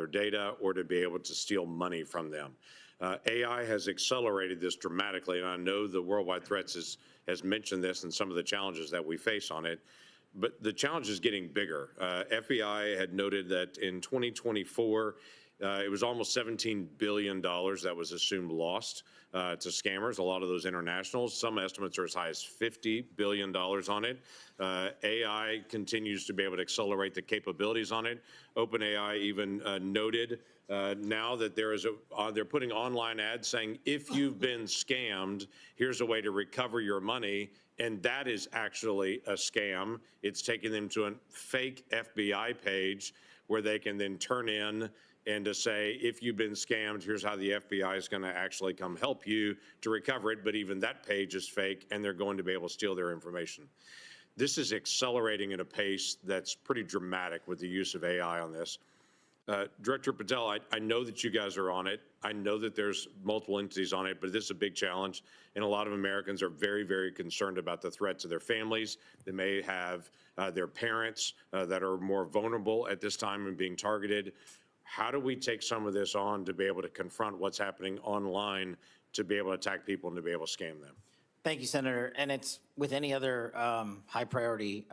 their data or to be able to steal money from them. AI has accelerated this dramatically, and I know the Worldwide Threats has mentioned this and some of the challenges that we face on it. But the challenge is getting bigger. FBI had noted that in 2024, it was almost $17 billion that was assumed lost to scammers, a lot of those internationals. Some estimates are as high as $50 billion on it. AI continues to be able to accelerate the capabilities on it. OpenAI even noted now that they're putting online ads saying, if you've been scammed, here's a way to recover your money. And that is actually a scam. It's taking them to a fake FBI page where they can then turn in and to say, if you've been scammed, here's how the FBI is going to actually come help you to recover it. But even that page is fake, and they're going to be able to steal their information. This is accelerating at a pace that's pretty dramatic with the use of AI on this. Director Patel, I know that you guys are on it. I know that there's multiple entities on it, but this is a big challenge. And a lot of Americans are very, very concerned about the threat to their families. They may have their parents that are more vulnerable at this time and being targeted. How do we take some of this on to be able to confront what's happening online, to be able to attack people and to be able to scam them? Thank you, Senator. And it's with any other high priority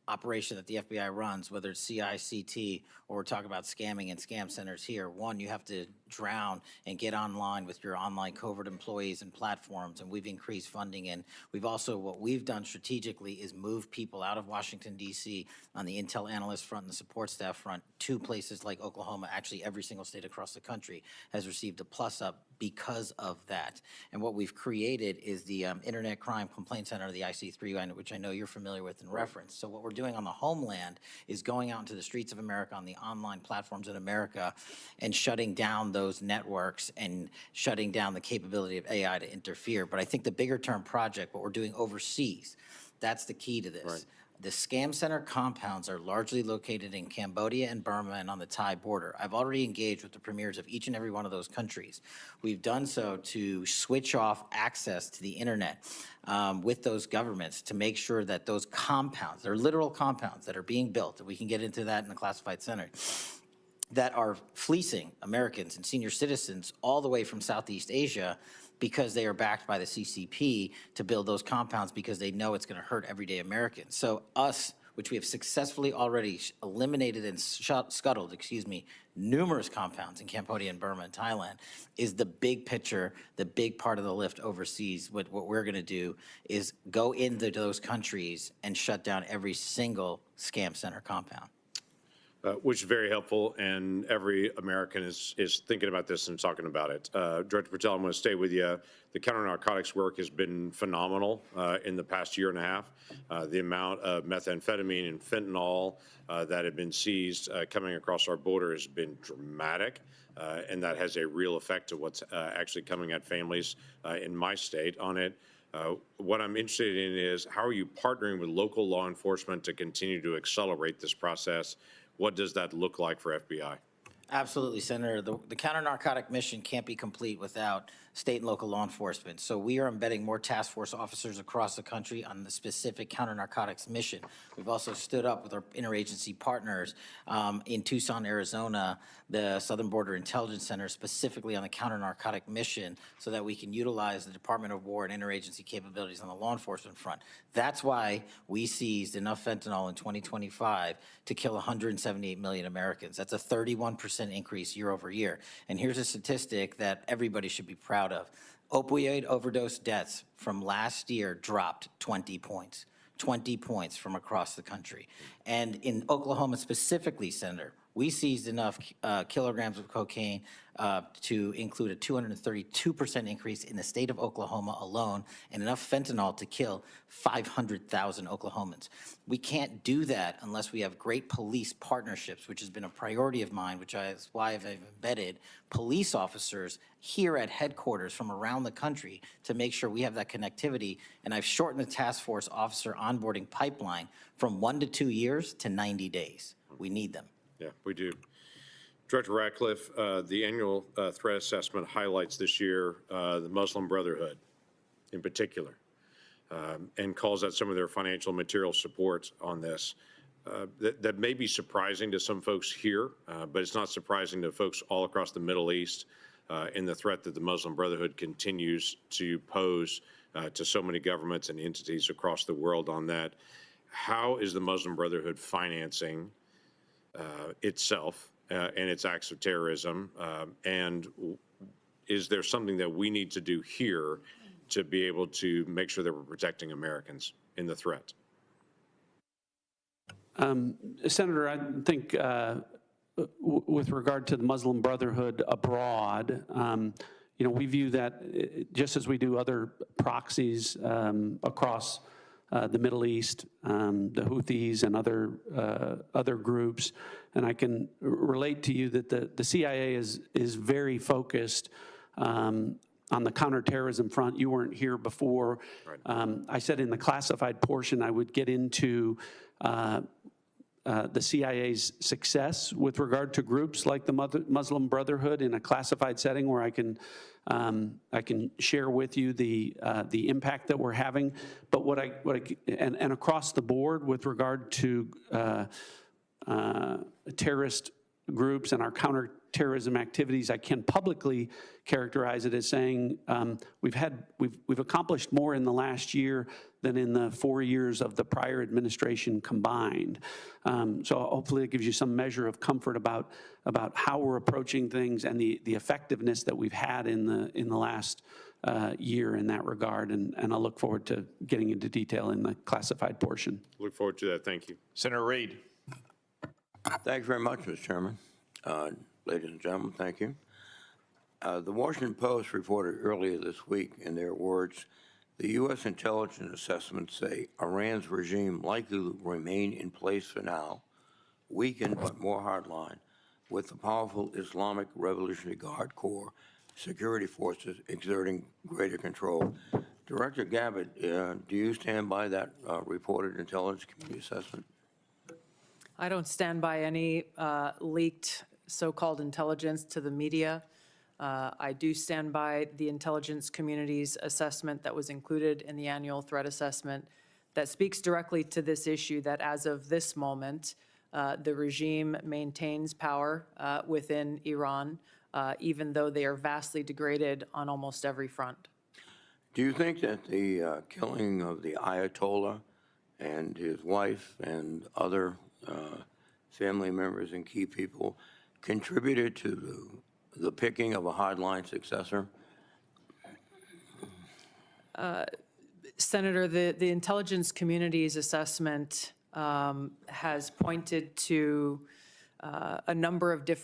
operation that the FBI runs, whether it's CICT or we're talking about scamming and scam centers here. One, you have to drown and get online with your online covert employees and platforms, and we've increased funding. And we've also, what we've done strategically is move people out of Washington, D.C. on the intel analyst front and the support staff front to places like Oklahoma. Actually, every single state across the country has received a plus up because of that. And what we've created is the Internet Crime Complaint Center, the IC3, which I know you're familiar with and reference. So what we're doing on the homeland is going out into the streets of America, on the online platforms in America, and shutting down those networks and shutting down the capability of AI to interfere. But I think the bigger term project, what we're doing overseas, that's the key to this. Right. The scam center compounds are largely located in Cambodia and Burma and on the Thai border. I've already engaged with the premiers of each and every one of those countries. We've done so to switch off access to the internet with those governments to make sure that those compounds, they're literal compounds that are being built, and we can get into that in the classified center, that are fleecing Americans and senior citizens all the way from Southeast Asia because they are backed by the CCP to build those compounds because they know it's going to hurt everyday Americans. So us, which we have successfully already eliminated and scuttled, numerous compounds in Cambodia and Burma and Thailand, is the big picture, the big part of the lift overseas. What we're going to do is go into those countries and shut down every single scam center compound. Which is very helpful, and every American is thinking about this and talking about it. Director Patel, I'm going to stay with you. The counter-narcotics work has been phenomenal in the past year and a half. The amount of methamphetamine and fentanyl that have been seized coming across our border has been dramatic, and that has a real effect to what's actually coming at families in my state on it. What I'm interested in is, how are you partnering with local law enforcement to continue to accelerate this process? What does that look like for FBI? Absolutely, Senator. The counter-narcotic mission can't be complete without state and local law enforcement. So we are embedding more task force officers across the country on the specific counter-narcotics mission. We've also stood up with our interagency partners in Tucson, Arizona, the Southern Border Intelligence Center, specifically on the counter-narcotic mission, so that we can utilize the Department of War and interagency capabilities on the law enforcement front. That's why we seized enough fentanyl in 2025 to kill 178 million Americans. That's a 31% increase year over year. And here's a statistic that everybody should be proud of. Opioid overdose deaths from last year dropped 20 points. 20 points from across the country. And in Oklahoma specifically, Senator, we seized enough kilograms of cocaine to include a 232% increase in the state of Oklahoma alone, and enough fentanyl to kill 500,000 Oklahomans. We can't do that unless we have great police partnerships, which has been a priority of mine, which is why I've embedded police officers here at headquarters from around the country to make sure we have that connectivity. And I've shortened the task force officer onboarding pipeline from 1 to 2 years to 90 days. We need them. Yeah, we do. Director Ratcliffe, the annual threat assessment highlights this year the Muslim Brotherhood in particular, and calls out some of their financial material support on this. that may be surprising to some folks here, but it's not surprising to folks all across the Middle East in the threat that the Muslim Brotherhood continues to pose to so many governments and entities across the world on that. How is the Muslim Brotherhood financing itself and its acts of terrorism? And is there something that we need to do here to be able to make sure that we're protecting Americans in the threat? Senator, I think with regard to the Muslim Brotherhood abroad, we view that just as we do other proxies across the Middle East, the Houthis and other groups. And I can relate to you that the CIA is very focused on the counterterrorism front. You weren't here before. Right. I said in the classified portion I would get into the CIA's success with regard to groups like the Muslim Brotherhood in a classified setting, where I can share with you the impact that we're having. But and across the board with regard to terrorist groups and our counterterrorism activities, I can publicly characterize it as saying we've accomplished more in the last year than in the 4 years of the prior administration combined. So hopefully it gives you some measure of comfort about how we're approaching things and the effectiveness that we've had in the last year in that regard. And I look forward to getting into detail in the classified portion. Look forward to that. Thank you. Senator Reid. Thank you very much, Mr. Chairman. Ladies and gentlemen, thank you. The Washington Post reported earlier this week, in their words, the U.S. intelligence assessments say Iran's regime likely will remain in place for now, weakened but more hardline, with the powerful Islamic Revolutionary Guard Corps security forces exerting greater control. Director Gabbard, do you stand by that reported intelligence community assessment? I don't stand by any leaked so-called intelligence to the media. I do stand by the intelligence community's assessment that was included in the annual threat assessment that speaks directly to this issue, that as of this moment, the regime maintains power within Iran, even though they are vastly degraded on almost every front. Do you think that the killing of the Ayatollah and his wife and other family members and key people contributed to the picking of a hardline successor? Senator, the intelligence community's assessment has pointed to a number of different